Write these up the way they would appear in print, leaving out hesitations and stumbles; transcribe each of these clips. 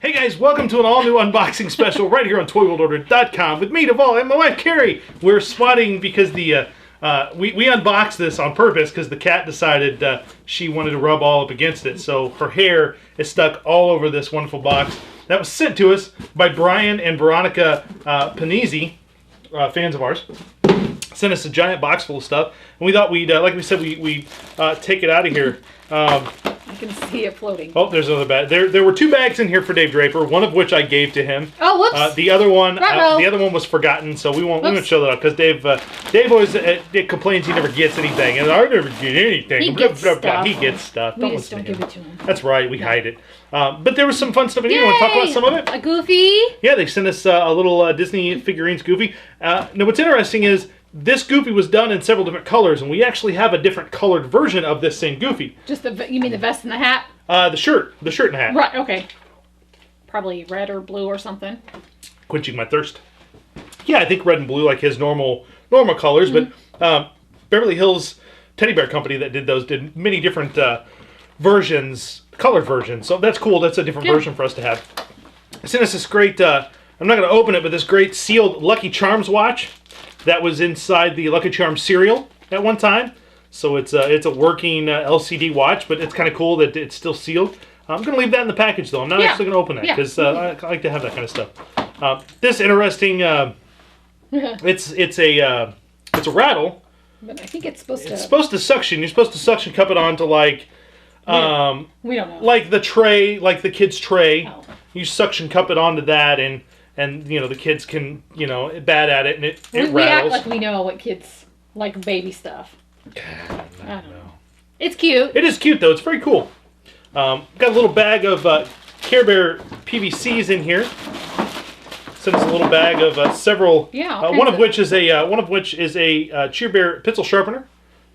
Hey guys, welcome to an all-new unboxing special right here on ToyWorldOrder.com with me, Devall, and my wife, Carrie. We're swatting because we unboxed this on purpose because the cat decided she wanted to rub all up against it. So her hair is stuck all over this wonderful box. That was sent to us by Brian and Veronica Panizzi, fans of ours. Sent us a giant box full of stuff. And we thought we'd, like we said, we'd take it out of here. I can see it floating. Oh, there's another bag. There were two bags in here for Dave Draper. One of which I gave to him. Oh, whoops! The other one was forgotten, so we won't show that up because Dave always complains he never gets anything, and I never get anything. He gets stuff. He gets stuff. We just don't give it to him. That's right. We hide it. But there was some fun stuff in here. You want to talk about some of it? A Goofy. Yeah, they sent us a little Disney figurines Goofy. Now, what's interesting is this Goofy was done in several different colors, and we actually have a different colored version of this same Goofy. Just you mean the vest and the hat? The shirt and the hat. Right. Okay. Probably red or blue or something. Quenching my thirst. Yeah, I think red and blue like his normal colors, but Beverly Hills Teddy Bear Company that did those did many different versions, colored versions. So that's cool. That's a different version for us to have. They sent us this great. I'm not going to open it, but this great sealed Lucky Charms watch that was inside the Lucky Charms cereal at one time. So it's a working LCD watch, but it's kind of cool that it's still sealed. I'm going to leave that in the package, though. I'm not actually going to open that because I like to have that kind of stuff. This interesting, it's a rattle. But I think it's supposed to. It's supposed to suction. You're supposed to suction cup it onto like, we don't know. like the tray, like the kid's tray. Oh. You suction cup it onto that, and you know the kids can bad at it, and it rattles. We act like we know what kids like baby stuff. I don't know. It's cute. It is cute though. It's very cool. Got a little bag of Care Bear PVCs in here. Sent us a little bag of several. Yeah. One of which is a Cheer Bear pencil sharpener.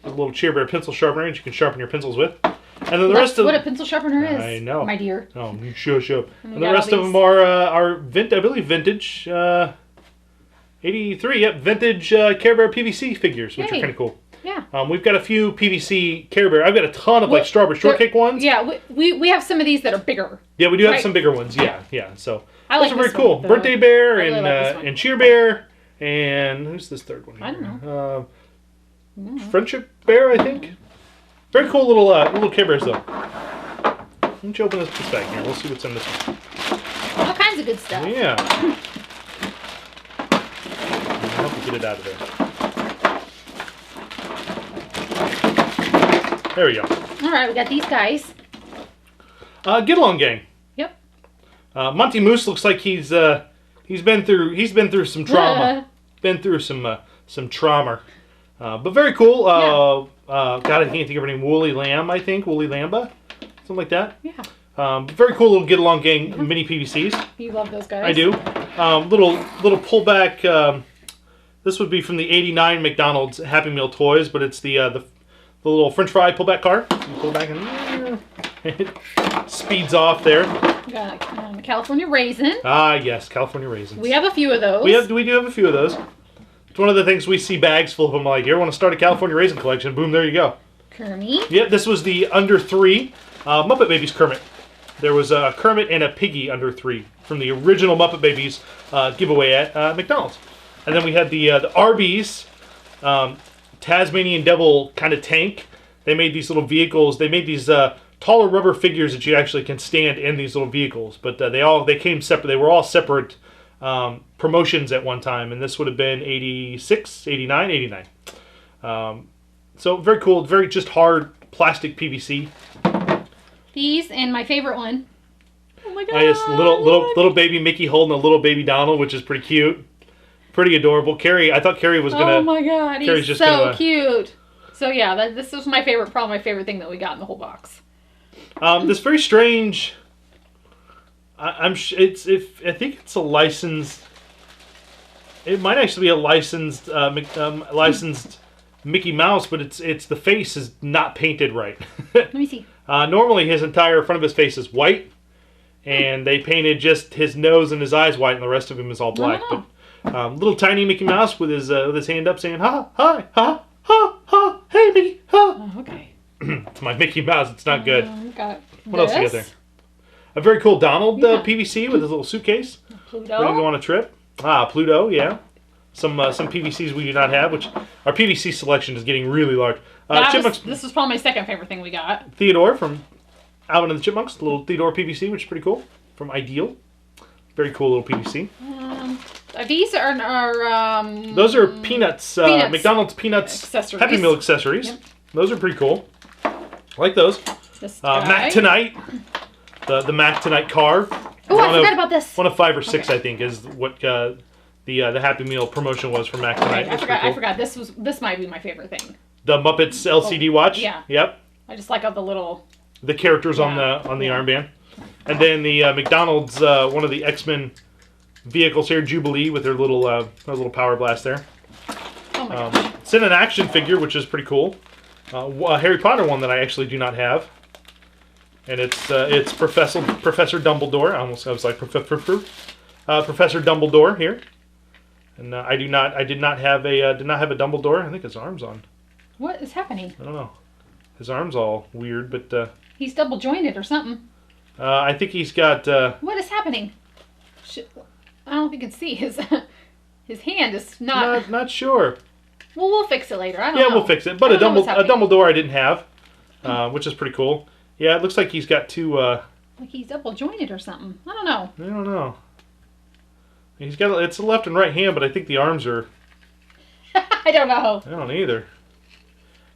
A little Cheer Bear pencil sharpener that you can sharpen your pencils with. And then the rest of what a pencil sharpener is. I know, my dear. Oh, you shush up. And the rest of them are I believe vintage 83. Yep, vintage Care Bear PVC figures, which are kind of cool. Yeah. We've got a few PVC Care Bear. I've got a ton of like strawberry shortcake ones. Yeah, we have some of these that are bigger. Yeah, we do have some bigger ones. Yeah. So I like those are very cool. Birthday Bear and and Cheer Bear and who's this third one here? I don't know. Friendship Bear, I think. Very cool little Care Bears though. Why don't you open this bag here? We'll see what's in this one. All kinds of good stuff. Yeah. I'll help you get it out of there. There we go. All right, we got these guys. Get along, gang. Yep. Monty Moose looks like he's been through some trauma. Been through some trauma. But very cool. God, I can't think of her name. Woolly Lamb, I think. Woolly Lamba, something like that. Yeah. Very cool little get along gang mini PVCs. You love those guys. I do. Little pullback. This would be from the '89 McDonald's Happy Meal toys, but it's the little French fry pullback car. You pull back and it speeds off there. We got California Raisin. Ah, yes, California Raisins. We have a few of those. We do have a few of those. It's one of the things we see bags full of them. Like, you ever want to start a California Raisin collection? Boom, there you go. Kermit. Yep, this was the under 3 Muppet Babies Kermit. There was a Kermit and a Piggy under 3 from the original Muppet Babies giveaway at McDonald's. And then we had the Arby's Tasmanian Devil kind of tank. They made these little vehicles. They made these taller rubber figures that you actually can stand in these little vehicles. But they came separate. They were all separate promotions at one time, and this would have been 86, 89, 89. So very cool, very just hard plastic PVC. These and my favorite one. Oh my god! I just little baby Mickey holding a little baby Donald, which is pretty cute, pretty adorable. Carrie, I thought Carrie was gonna. Oh my god, Carrie's he's just so cute. So yeah, this was my favorite, probably my favorite thing that we got in the whole box. This very strange. I think it's a licensed. It might actually be a licensed Mickey Mouse, but it's the face is not painted right. Let me see. Normally, his entire front of his face is white, and they painted just his nose and his eyes white, and the rest of him is all black. But little tiny Mickey Mouse with his hand up, saying "Ha, hi, ha, ha, ha, hey Mickey, ha." Oh, okay. It's my Mickey Mouse. It's not good. Got what else do you got there? A very cool Donald Yeah. PVC with his little suitcase. Pluto. Ready to go on a trip. Ah, Pluto, yeah. Some PVCs we do not have, which our PVC selection is getting really large. This was probably my second favorite thing we got. Theodore from Alvin and the Chipmunks, the little Theodore PVC, which is pretty cool. From Ideal. Very cool little PVC. These are Those are Peanuts, Peanuts. McDonald's Peanuts Accessories. Happy Meal accessories. Yep. Those are pretty cool. I like those. This guy. Mac Tonight. The Mac Tonight car. Oh, I forgot about this. One of 5 or 6, I think, is what the Happy Meal promotion was for Mac Tonight. Okay, I forgot. This might be my favorite thing. The Muppets LCD watch. Yeah. Yep. I just like all the little. The characters on the armband, and then the McDonald's one of the X-Men vehicles here, Jubilee, with their little power blast there. Oh my gosh. It's in an action figure, which is pretty cool. A Harry Potter one that I actually do not have, and it's Professor Dumbledore. I was like Professor Dumbledore here, and I did not have a Dumbledore. I think his arm's on. What is happening? I don't know. His arm's all weird, but He's double jointed or something. I think he's got. What is happening? I don't think you can see his hand is not. Not sure. Well, we'll fix it later. I don't know. Yeah, we'll fix it. But a Dumbledore I didn't have, which is pretty cool. Yeah, it looks like he's got 2. Like he's double jointed or something. I don't know. I don't know. He's got it's a left and right hand, but I think the arms are. I don't know. I don't either.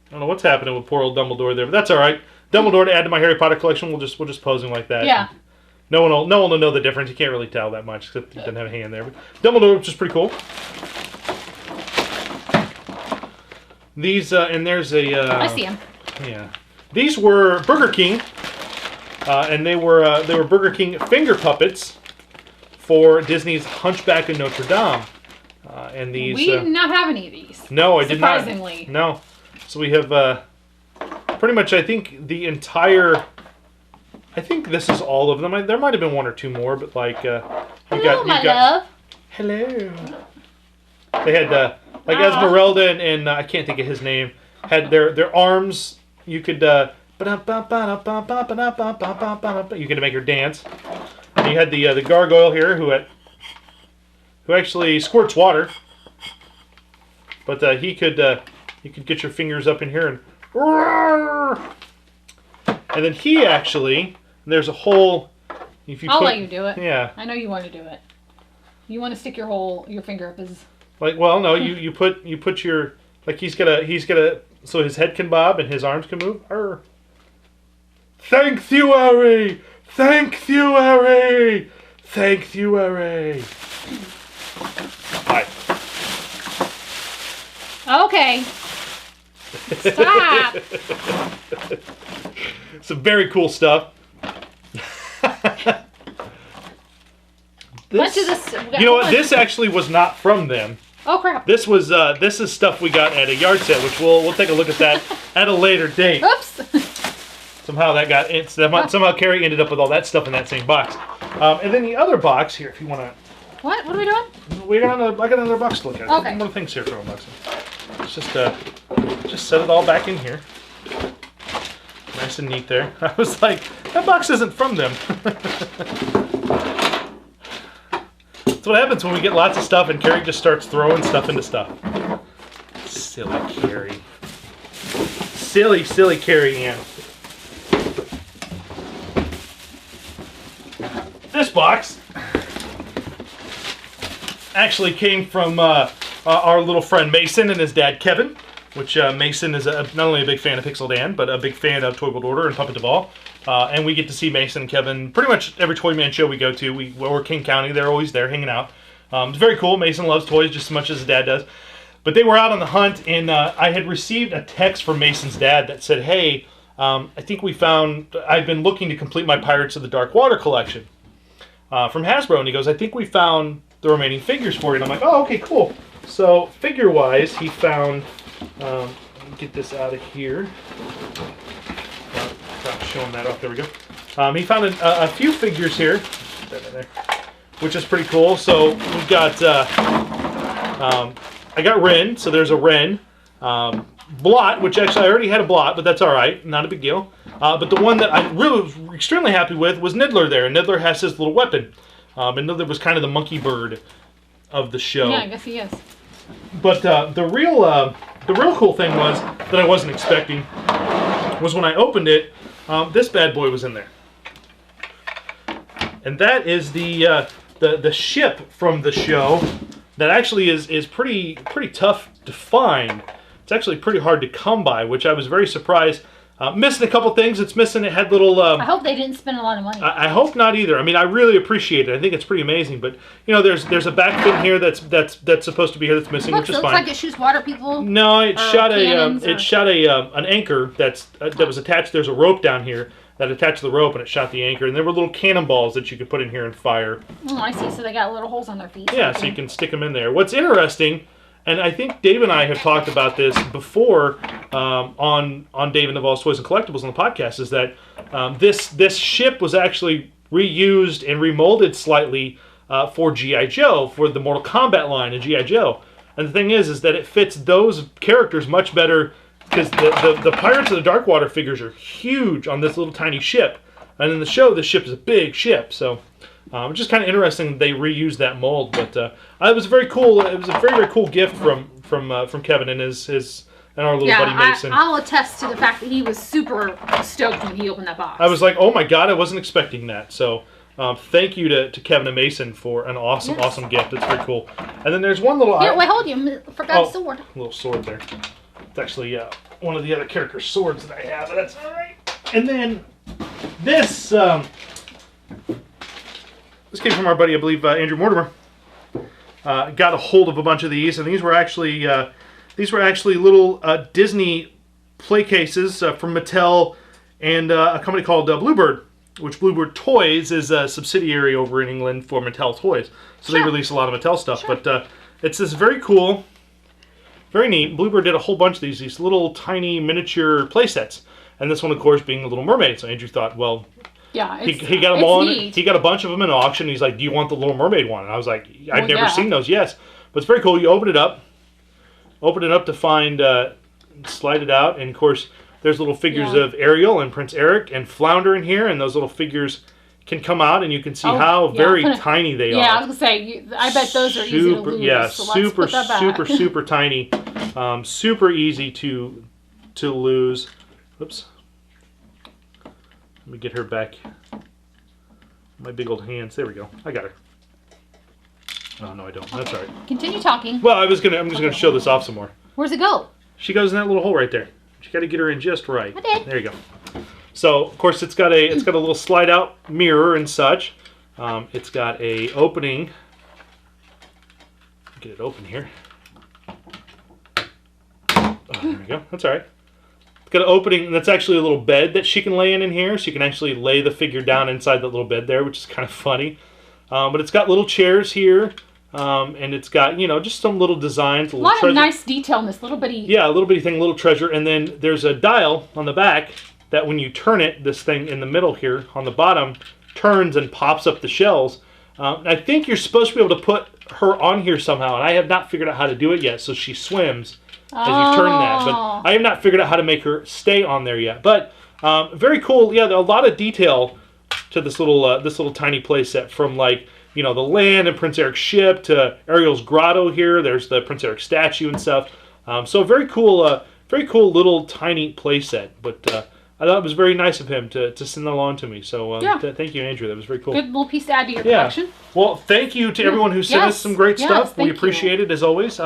I don't know what's happening with poor old Dumbledore there, but that's all right. Dumbledore to add to my Harry Potter collection. We'll just pose him like that. Yeah. No one will know the difference. You can't really tell that much except he doesn't have a hand there. But Dumbledore, which is pretty cool. These and there's a. I see him. Yeah. These were Burger King, and they were Burger King finger puppets for Disney's Hunchback of Notre Dame. And these. We did not have any of these. No, I did not. Surprisingly. No. So we have pretty much, I think, the entire. I think this is all of them. There might have been 1 or 2 more, but like. Hello, my love. Hello. They had like Esmeralda and I can't think of his name. Had their arms. You could you could make her dance. And you had the gargoyle here who actually squirts water. But you could get your fingers up in here and then he actually there's a whole. I'll let you do it. Yeah. I know you want to do it. You want to stick your finger up his. Like, well, no, you put your like he's gonna so his head can bob and his arms can move. Thanktuary, thanktuary, thanktuary. Hi. Okay. Stop. Some very cool stuff. Much of this. You know what? This actually was not from them. Oh crap! This is stuff we got at a yard sale, which we'll take a look at that at a later date. Oops. Somehow that got somehow Carrie ended up with all that stuff in that same box. And then the other box here, if you want to. What? What are we doing? I got another box to look at. Okay. More things here for unboxing. Let's just set it all back in here. Nice and neat there. I was like, that box isn't from them. That's what happens when we get lots of stuff and Carrie just starts throwing stuff into stuff. Silly Carrie. Silly Carrie Ann. This box actually came from our little friend Mason and his dad Kevin, which Mason is not only a big fan of Pixel Dan, but a big fan of Toy World Order and Puppet Devall. And we get to see Mason and Kevin pretty much every Toy Man show we go to. We're King County. They're always there hanging out. It's very cool. Mason loves toys just as much as his dad does. But they were out on the hunt, and I had received a text from Mason's dad that said, hey, I think I've been looking to complete my Pirates of the Dark Water collection from Hasbro. And he goes, I think we found the remaining figures for you. And I'm like, oh, okay, cool. So figure-wise, he found, let me get this out of here. Stop showing that off. There we go. He found a few figures here, which is pretty cool. So we got, I got Ren. So there's a Ren. Blot, which actually I already had a Blot, but that's all right. Not a big deal. But the one that I really was extremely happy with was Niddler there. And Niddler has his little weapon. And Niddler was kind of the monkey bird of the show. Yeah, I guess he is. But the real cool thing was that I wasn't expecting was when I opened it, this bad boy was in there. And that is the ship from the show that actually is pretty tough to find. It's actually pretty hard to come by, which I was very surprised. Missing a couple things. It's missing. It had little. I hope they didn't spend a lot of money. I hope not either. I mean, I really appreciate it. I think it's pretty amazing. But there's a back fin here that's supposed to be here that's missing, which is fine. Looks like it shoots water people. No, it shot an anchor that was attached. There's a rope down here that attached to the rope, and it shot the anchor. And there were little cannonballs that you could put in here and fire. Oh, I see. So they got little holes on their feet. Yeah, so you can stick them in there. What's interesting, and I think Dave and I have talked about this before on Dave and Devall's Toys and Collectibles on the podcast, is that this ship was actually reused and remolded slightly for G.I. Joe, for the Mortal Kombat line of G.I. Joe. And the thing is that it fits those characters much better, because the Pirates of the Darkwater figures are huge on this little tiny ship. And in the show, this ship is a big ship, so... it's just kind of interesting that they reused that mold, but it was very cool. It was a very, very cool gift from Kevin and his and our little buddy Mason. I'll attest to the fact that he was super stoked when he opened that box. I was like, oh my god, I wasn't expecting that. So thank you to Kevin and Mason for an awesome gift. It's very cool. And then there's one little... Here, wait, hold you. Forgot a sword. A little sword there. It's actually one of the other characters' swords that I have, but that's all right. And then this... This came from our buddy, I believe, Andrew Mortimer. Got a hold of a bunch of these, and these were actually little Disney play cases from Mattel and a company called Bluebird, which Bluebird Toys is a subsidiary over in England for Mattel Toys. So they release a lot of Mattel stuff. Sure. But it's this very cool, very neat. Bluebird did a whole bunch of these little tiny miniature play sets, and this one, of course, being the Little Mermaid. So Andrew thought, well. Yeah, he got them all. He got a bunch of them in auction. He's like, "Do you want the Little Mermaid one?" And I was like, "I've never seen those." Yes, but it's very cool. You open it up to find, slide it out, and of course, there's little figures of Ariel and Prince Eric and Flounder in here, and those little figures can come out, and you can see how very tiny they are. Yeah, I was gonna say, I bet those are easy to lose. Yeah, so super tiny, super easy to lose. Oops. Let me get her back. My big old hands. There we go. I got her. Oh, no, I don't. That's all right. Continue talking. Well, I'm just gonna show this off some more. Where's it go? She goes in that little hole right there. You got to get her in just right. I did. There you go. So, of course, it's got a little slide out mirror and such. It's got a opening. Get it open here. Oh, there we go. That's all right. Got an opening that's actually a little bed that she can lay in here, so you can actually lay the figure down inside that little bed there, which is kind of funny. But it's got little chairs here, and it's got, just some little designs. A lot of nice detail in this little bitty... Yeah, a little bitty thing, a little treasure. And then there's a dial on the back that when you turn it, this thing in the middle here on the bottom turns and pops up the shells. I think you're supposed to be able to put her on here somehow, and I have not figured out how to do it yet, so she swims as you turn that. But I have not figured out how to make her stay on there yet. But very cool. Yeah, a lot of detail to this little tiny play set, from like, the land and Prince Eric's ship to Ariel's grotto here. There's the Prince Eric statue and stuff. So very cool little tiny play set. But I thought it was very nice of him to send that along to me. So thank you, Andrew. That was very cool. Good little piece to add to your collection. Well, thank you to everyone who sent us some great stuff. We appreciate it as always.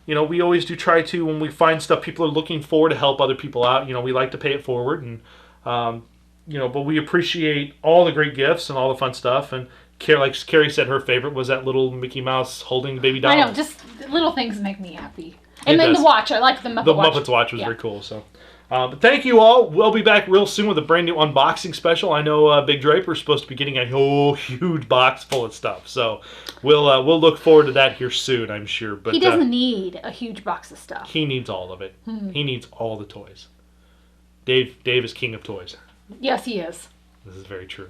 We always do try to, when we find stuff people are looking for, to help other people out. We like to pay it forward, and but we appreciate all the great gifts and all the fun stuff. And like Carrie said, her favorite was that little Mickey Mouse holding the baby doll. I know, just little things make me happy. And then the watch, I like the Muppet watch. The Muppets watch was very cool. So, but thank you all. We'll be back real soon with a brand new unboxing special. I know Big Draper's supposed to be getting a whole huge box full of stuff. So we'll look forward to that here soon, I'm sure. But he doesn't need a huge box of stuff. He needs all of it. He needs all the toys. Dave is king of toys. Yes, he is. This is very true.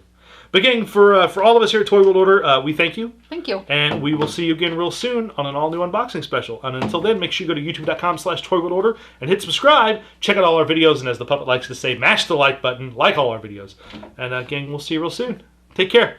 But gang, for all of us here at Toy World Order, we thank you. Thank you. And we will see you again real soon on an all-new unboxing special. And until then, make sure you go to youtube.com/ToyWorldOrder and hit subscribe. Check out all our videos. And as the puppet likes to say, mash the like button, like all our videos. And gang, we'll see you real soon. Take care.